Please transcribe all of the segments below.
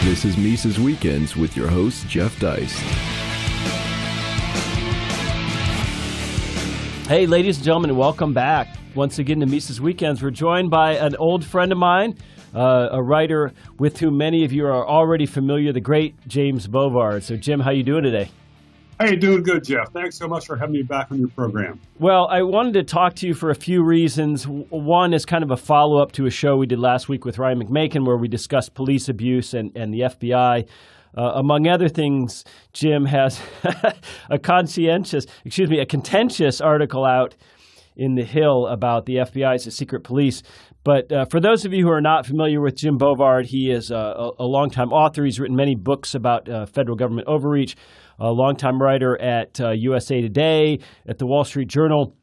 This is Mises Weekends with your host, Jeff Deist. Hey, ladies and gentlemen, welcome back once again to Mises Weekends. We're joined by an old friend of mine, a writer with whom many of you are already familiar, the great James Bovard. So, Jim, how you doing today? Hey, doing good, Jeff. Thanks so much for having me back on your program. Well, I wanted to talk to you for a few reasons. One is kind of a follow-up to a show we did last week with Ryan McMakin where we discussed police abuse and the FBI. Among other things, Jim has a contentious article out in The Hill about the FBI as a secret police. But for those of you who are not familiar with Jim Bovard, he is a longtime author. He's written many books about federal government overreach, a longtime writer at USA Today, at the Wall Street Journal,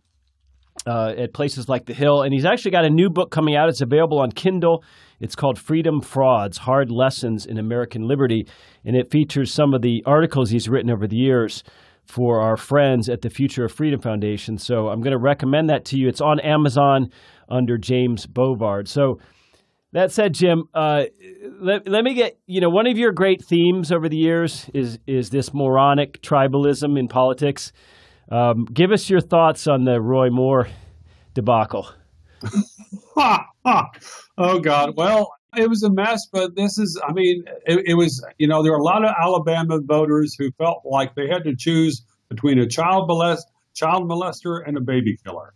at places like The Hill. And he's actually got a new book coming out. It's available on Kindle. It's called Freedom Frauds, Hard Lessons in American Liberty. And it features some of the articles he's written over the years for our friends at the Future of Freedom Foundation. So I'm going to recommend that to you. It's on Amazon under James Bovard. So that said, Jim, let me get, one of your great themes over the years is this moronic tribalism in politics. Give us your thoughts on the Roy Moore debacle. Oh, God. Well, it was a mess, but it was, there were a lot of Alabama voters who felt like they had to choose between a child molester and a baby killer.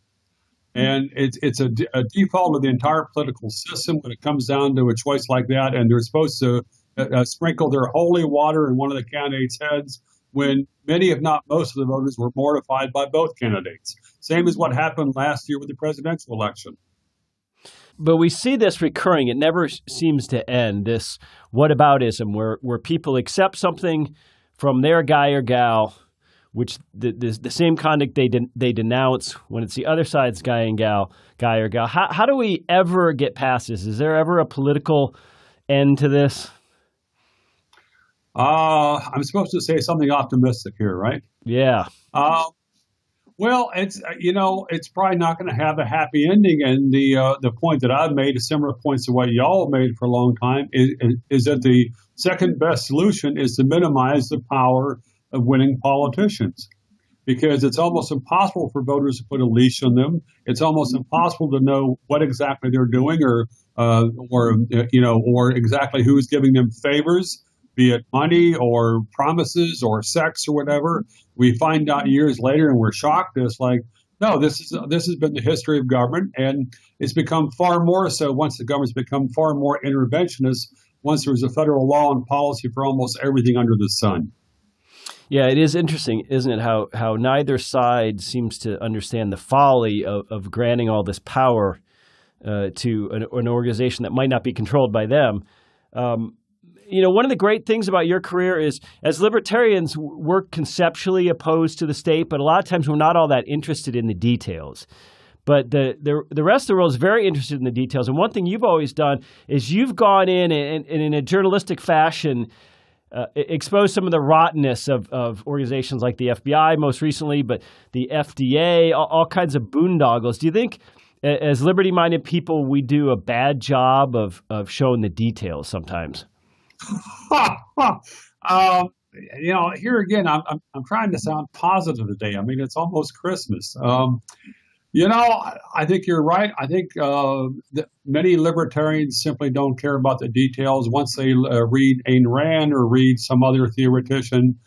And it's a default of the entire political system when it comes down to a choice like that. And they're supposed to sprinkle their holy water in one of the candidates' heads when many, if not most, of the voters were mortified by both candidates. Same as what happened last year with the presidential election. But we see this recurring. It never seems to end, this whataboutism, where people accept something from their guy or gal, which the same conduct they denounce when it's the other side's guy or gal. How do we ever get past this? Is there ever a political end to this? I'm supposed to say something optimistic here, right? Yeah. Well, it's probably not going to have a happy ending. And the point that I've made, similar points to what y'all have made for a long time, is that the second best solution is to minimize the power of winning politicians, because it's almost impossible for voters to put a leash on them. It's almost impossible to know what exactly they're doing or exactly who's giving them favors, be it money or promises or sex or whatever. We find out years later and we're shocked. It's like, no, this has been the history of government, and it's become far more so once the government's become far more interventionist, once there's a federal law and policy for almost everything under the sun. Yeah, it is interesting, isn't it, how neither side seems to understand the folly of granting all this power to an organization that might not be controlled by them. One of the great things about your career is, as libertarians, we're conceptually opposed to the state, but a lot of times we're not all that interested in the details. But the rest of the world is very interested in the details. And one thing you've always done is you've gone in and in a journalistic fashion, expose some of the rottenness of organizations like the FBI most recently, but the FDA, all kinds of boondoggles. Do you think, as liberty-minded people, we do a bad job of showing the details sometimes? Here again, I'm trying to sound positive today. I mean, it's almost Christmas. I think you're right. I think that many libertarians simply don't care about the details. Once they read Ayn Rand or read some other theoretician,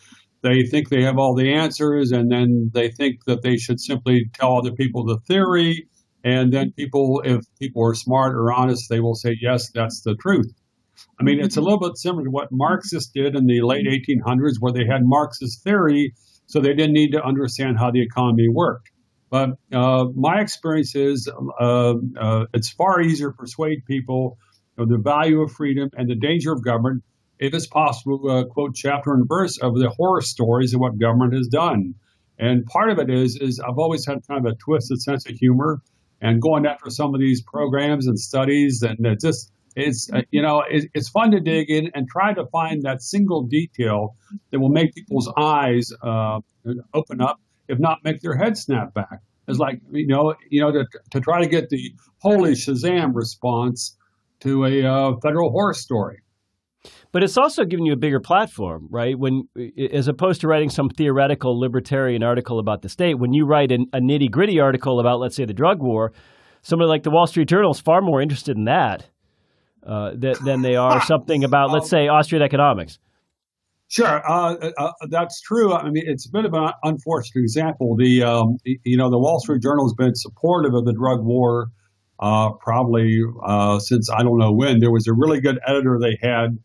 they think they have all the answers, and then they think that they should simply tell other people the theory. And then if people are smart or honest, they will say, yes, that's the truth. I mean, it's a little bit similar to what Marxists did in the late 1800s, where they had Marxist theory, so they didn't need to understand how the economy worked. But my experience is it's far easier to persuade people of the value of freedom and the danger of government if it's possible to quote chapter and verse of the horror stories of what government has done. And part of it is I've always had kind of a twisted sense of humor, and going after some of these programs and studies, and it's fun to dig in and try to find that single detail that will make people's eyes open up, if not make their head snap back. It's like, to try to get the holy Shazam response to a federal horror story. But it's also giving you a bigger platform, right? As opposed to writing some theoretical libertarian article about the state, when you write a nitty-gritty article about, let's say, the drug war, somebody like the Wall Street Journal is far more interested in that than they are something about, let's say, Austrian economics. Sure, that's true. I mean, it's a bit of an unfortunate example. The Wall Street Journal has been supportive of the drug war probably since I don't know when. There was a really good editor they had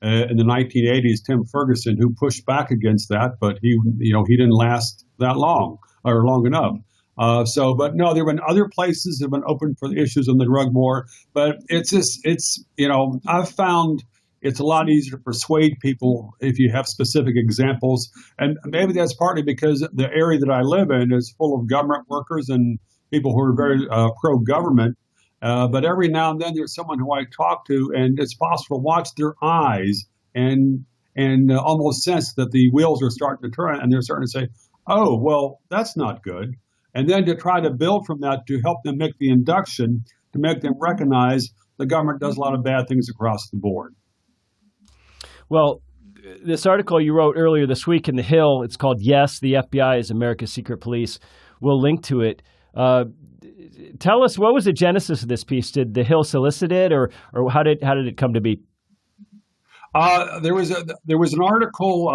in the 1980s, Tim Ferguson, who pushed back against that, but he didn't last that long or long enough. But no, there have been other places that have been open for the issues on the drug war, but I've found it's a lot easier to persuade people if you have specific examples. And maybe that's partly because the area that I live in is full of government workers and people who are very pro-government. But every now and then there's someone who I talk to, and it's possible to watch their eyes and almost sense that the wheels are starting to turn, and they're starting to say, oh, well, that's not good. And then to try to build from that to help them make the induction, to make them recognize the government does a lot of bad things across the board. Well, this article you wrote earlier this week in The Hill, it's called Yes, the FBI is America's Secret Police. We'll link to it. Tell us, what was the genesis of this piece? Did The Hill solicit it, or how did it come to be? There was an article.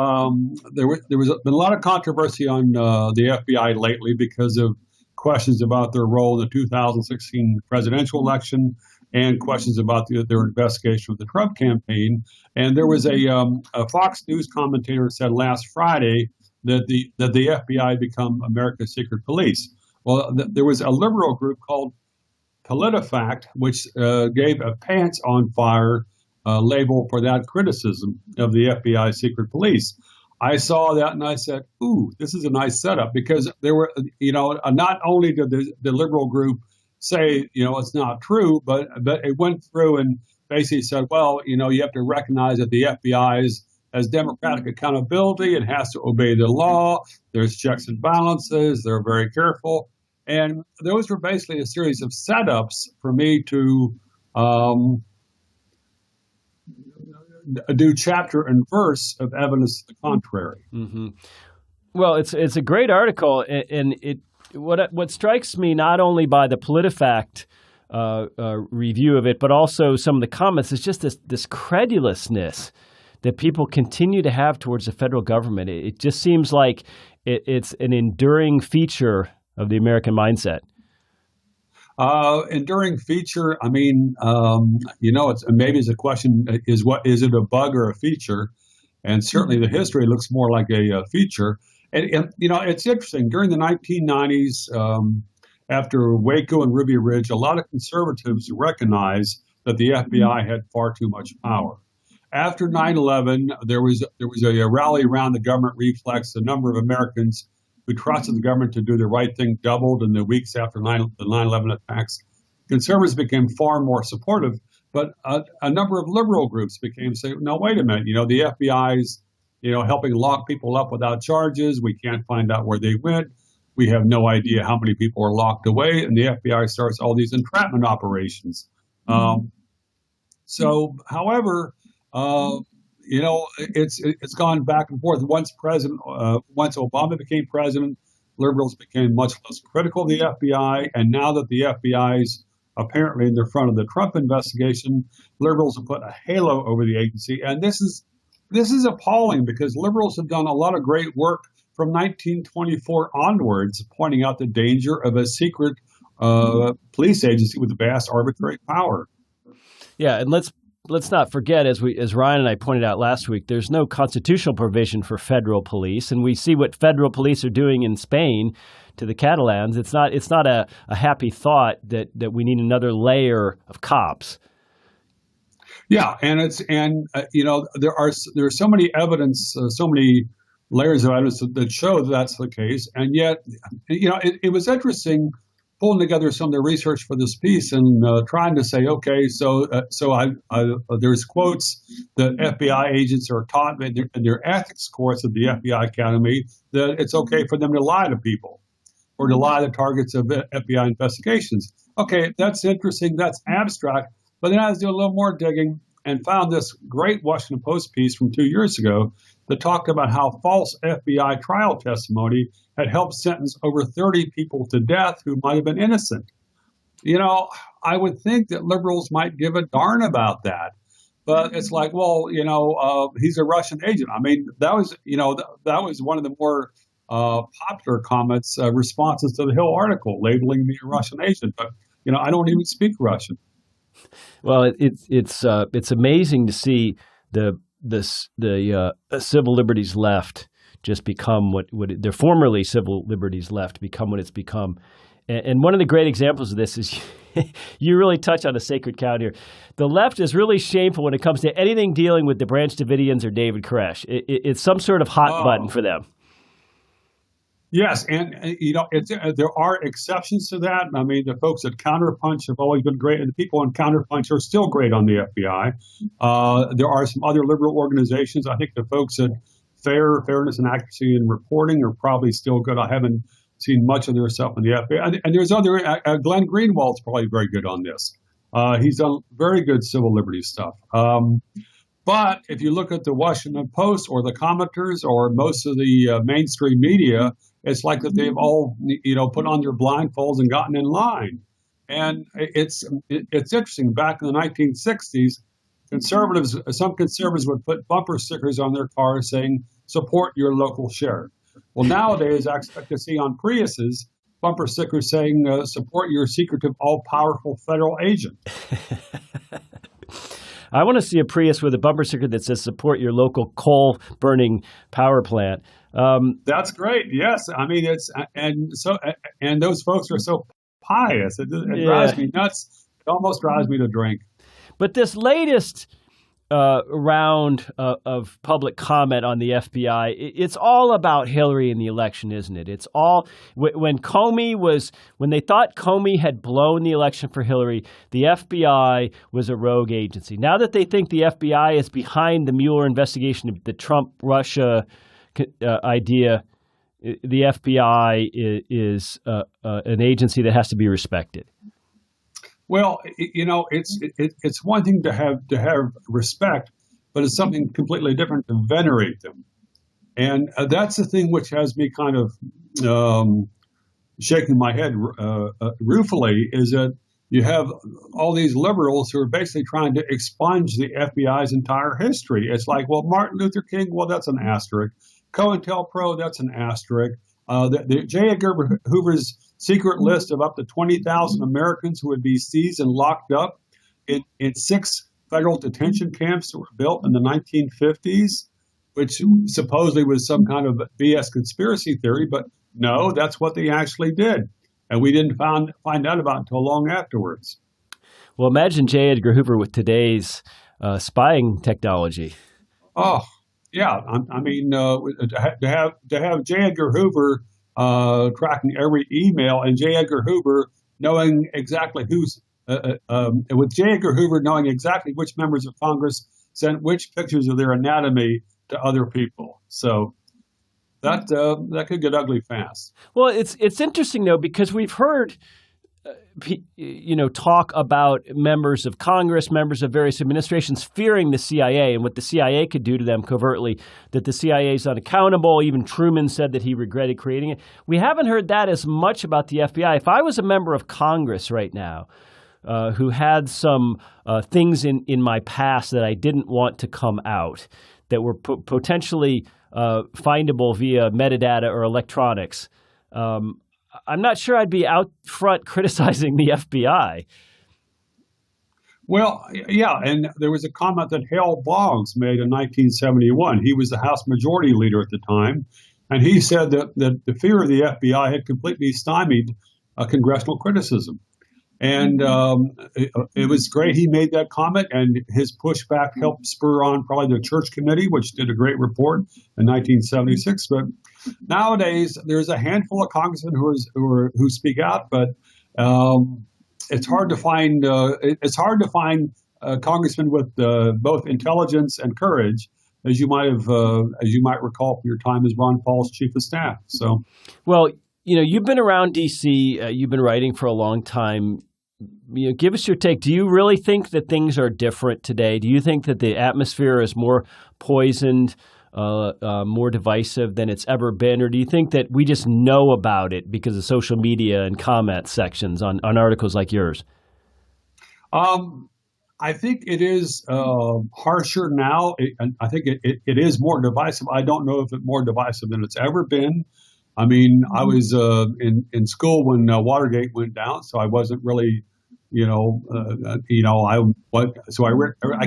There was been a lot of controversy on the FBI lately because of questions about their role in the 2016 presidential election and questions about their investigation of the Trump campaign. And there was a Fox News commentator said last Friday that the FBI become America's secret police. Well, there was a liberal group called PolitiFact, which gave a pants on fire label for that criticism of the FBI secret police. I saw that and I said, ooh, this is a nice setup, because there were, not only did the liberal group say, it's not true, but it went through and basically said, well, you have to recognize that the FBI has democratic accountability. It has to obey the law. There's checks and balances. They're very careful. And those were basically a series of setups for me to do chapter and verse of evidence to the contrary. Mm-hmm. Well, it's a great article, and what strikes me, not only by the PolitiFact review of it, but also some of the comments, is just this credulousness that people continue to have towards the federal government. It just seems like it's an enduring feature of the American mindset. Enduring feature. I mean, maybe it's a question: is it a bug or a feature? And certainly, the history looks more like a feature. And it's interesting. During the 1990s, after Waco and Ruby Ridge, a lot of conservatives recognized that the FBI had far too much power. After 9/11, there was a rally around the government reflex. The number of Americans who trusted the government to do the right thing doubled in the weeks after the 9/11 attacks. Conservatives became far more supportive, but a number of liberal groups became saying, no, wait a minute, the FBI's, helping lock people up without charges. We can't find out where they went. We have no idea how many people are locked away, and the FBI starts all these entrapment operations. However, it's gone back and forth. Once Obama became president, liberals became much less critical of the FBI, and now that the FBI's apparently in the front of the Trump investigation, liberals have put a halo over the agency, and this is appalling, because liberals have done a lot of great work from 1924 onwards, pointing out the danger of a secret police agency with vast arbitrary power. Yeah, and let's not forget, as Ryan and I pointed out last week, there's no constitutional provision for federal police, and we see what federal police are doing in Spain to the Catalans. It's not a happy thought that we need another layer of cops. Yeah, and there's so many evidence, so many layers of evidence that show that's the case, and yet it was interesting pulling together some of the research for this piece and trying to say, okay, so there's quotes that FBI agents are taught in their ethics course at the FBI Academy that it's okay for them to lie to people or to lie to targets of FBI investigations. Okay, that's interesting. That's abstract. But then I was doing a little more digging. and found this great Washington Post piece from 2 years ago that talked about how false FBI trial testimony had helped sentence over 30 people to death who might have been innocent. I would think that liberals might give a darn about that. But it's like, well, he's a Russian agent. I mean, that was one of the more popular comments, responses to the Hill article, labeling me a Russian agent. But I don't even speak Russian. Well, it's amazing to see the civil liberties left just become what the formerly civil liberties left become what it's become. And one of the great examples of this is you really touch on a sacred cow here. The left is really shameful when it comes to anything dealing with the Branch Davidians or David Koresh. It's some sort of hot button for them. Yes, and there are exceptions to that. I mean, the folks at Counterpunch have always been great, and the people on Counterpunch are still great on the FBI. There are some other liberal organizations. I think the folks at Fairness and Accuracy in Reporting are probably still good. I haven't seen much of their stuff in the FBI. And there's other, Glenn Greenwald's probably very good on this. He's done very good civil liberties stuff. But if you look at the Washington Post or the commenters or most of the mainstream media, it's like that they've all, put on their blindfolds and gotten in line. And it's interesting. Back in the 1960s, some conservatives would put bumper stickers on their cars saying, "Support your local sheriff." Well, nowadays, I expect to see on Priuses bumper stickers saying, "Support your secretive, all-powerful federal agent." I want to see a Prius with a bumper sticker that says, "Support your local coal-burning power plant." That's great. Yes, I mean and those folks are so pious. It drives me nuts. It almost drives me to drink. But this latest round of public comment on the FBI, it's all about Hillary and the election, isn't it? It's all when they thought Comey had blown the election for Hillary, the FBI was a rogue agency. Now that they think the FBI is behind the Mueller investigation of the Trump-Russia idea, the FBI is an agency that has to be respected. Well, it's one thing to have respect, but it's something completely different to venerate them, and that's the thing which has me kind of shaking my head ruefully. Is that you have all these liberals who are basically trying to expunge the FBI's entire history. It's like, well, Martin Luther King, well, that's an asterisk. COINTELPRO, that's an asterisk. The J. Edgar Hoover's secret list of up to 20,000 Americans who would be seized and locked up in 6 federal detention camps that were built in the 1950s, which supposedly was some kind of BS conspiracy theory. But no, that's what they actually did. And we didn't find out about it until long afterwards. Well, imagine J. Edgar Hoover with today's spying technology. Oh, yeah. I mean, to have J. Edgar Hoover tracking every email and J. Edgar Hoover knowing exactly with J. Edgar Hoover knowing exactly which members of Congress sent which pictures of their anatomy to other people. So that could get ugly fast. Well, it's interesting though, because we've heard talk about members of Congress, members of various administrations fearing the CIA and what the CIA could do to them covertly, that the CIA is unaccountable. Even Truman said that he regretted creating it. We haven't heard that as much about the FBI. If I was a member of Congress right now who had some things in my past that I didn't want to come out, that were potentially findable via metadata or electronics, I'm not sure I'd be out front criticizing the FBI. Well, yeah, and there was a comment that Hale Boggs made in 1971. He was the House Majority Leader at the time, and he said that the fear of the FBI had completely stymied congressional criticism. And it was great he made that comment, and his pushback helped spur on probably the Church Committee, which did a great report in 1976. But nowadays, there's a handful of congressmen who speak out, but it's hard to find congressmen with both intelligence and courage, as you might recall from your time as Ron Paul's chief of staff. So, well, you've been around D.C. You've been writing for a long time. give us your take. Do you really think that things are different today? Do you think that the atmosphere is more poisoned, more divisive than it's ever been? Or do you think that we just know about it because of social media and comment sections on articles like yours? I think it is harsher now. I think it is more divisive. I don't know if it's more divisive than it's ever been. I mean, I was in school when Watergate went down, so I wasn't really, I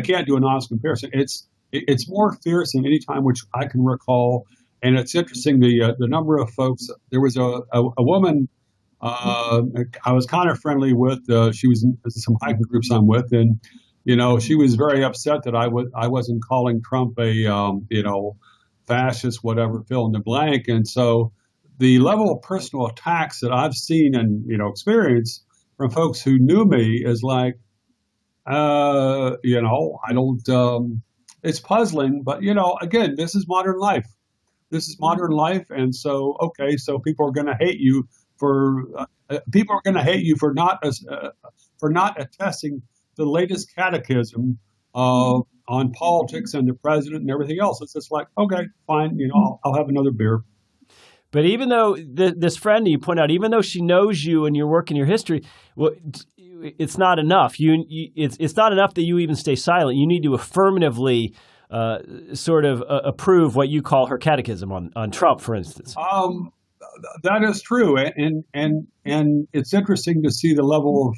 can't do an honest comparison. It's more fierce than any time which I can recall, and it's interesting the number of folks. There was a woman I was kind of friendly with. She was in some hiking groups I'm with, and she was very upset that I wasn't calling Trump a fascist, whatever, fill in the blank. And so the level of personal attacks that I've seen and experienced from folks who knew me is like, I don't. It's puzzling, but again, this is modern life. This is modern life, and so so people are going to hate you for not attesting the latest catechism on politics and the president and everything else. It's just like, okay, fine, I'll have another beer. But even though this friend you point out, even though she knows you and your work and your history, well, it's not enough. It's not enough that you even stay silent. You need to affirmatively approve what you call her catechism on Trump, for instance. That is true, and it's interesting to see the level of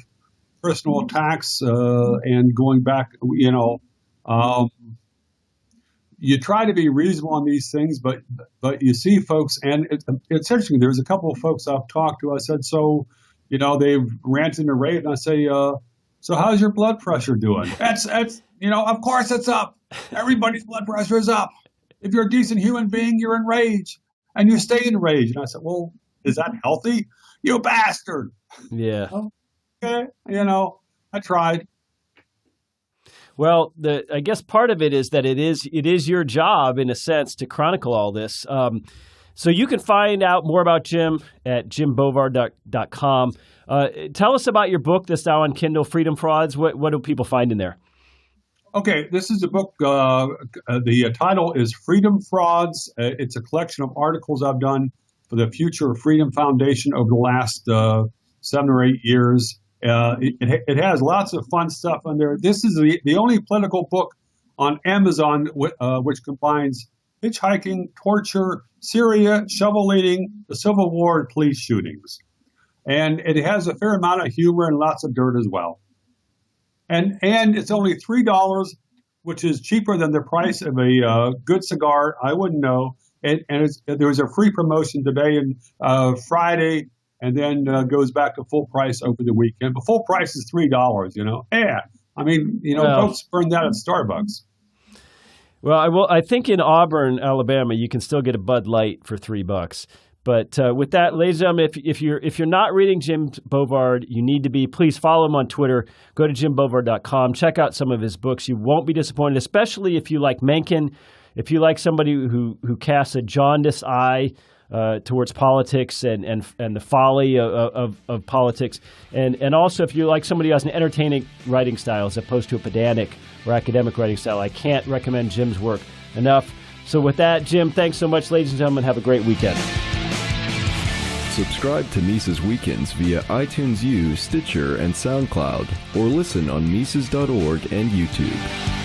personal attacks and going back. You try to be reasonable on these things, but you see folks, and it's interesting. There's a couple of folks I've talked to. I said, so they've ranted and raved, and I say, so how's your blood pressure doing? That's of course it's up. Everybody's blood pressure is up. If you're a decent human being, you're in rage. And you stay in rage. And I said, well, is that healthy? You bastard. Yeah. Okay. I tried. Well, I guess part of it is that it is your job, in a sense, to chronicle all this. So you can find out more about Jim at jimbovard.com. Tell us about your book that's now on Kindle, Freedom Frauds. What do people find in there? Okay, this is a book. The title is Freedom Frauds. It's a collection of articles I've done for the Future of Freedom Foundation over the last 7 or 8 years. It has lots of fun stuff in there. This is the only political book on Amazon which combines hitchhiking, torture, Syria, shovel leading, the Civil War, and police shootings. And it has a fair amount of humor and lots of dirt as well. And it's only $3, which is cheaper than the price of a good cigar. I wouldn't know. And there was a free promotion today and Friday, and then goes back to full price over the weekend. But full price is $3. Yeah. I mean, folks burn that at Starbucks. Well, I think in Auburn, Alabama, you can still get a Bud Light for $3. But with that, ladies and gentlemen, if you're not reading Jim Bovard, you need to be. Please follow him on Twitter. Go to jimbovard.com. Check out some of his books. You won't be disappointed, especially if you like Mencken, if you like somebody who casts a jaundiced eye towards politics and the folly of politics, and also if you like somebody who has an entertaining writing style as opposed to a pedantic or academic writing style. I can't recommend Jim's work enough. So with that, Jim, thanks so much, ladies and gentlemen. Have a great weekend. Subscribe to Mises Weekends via iTunes U, Stitcher, and SoundCloud, or listen on Mises.org and YouTube.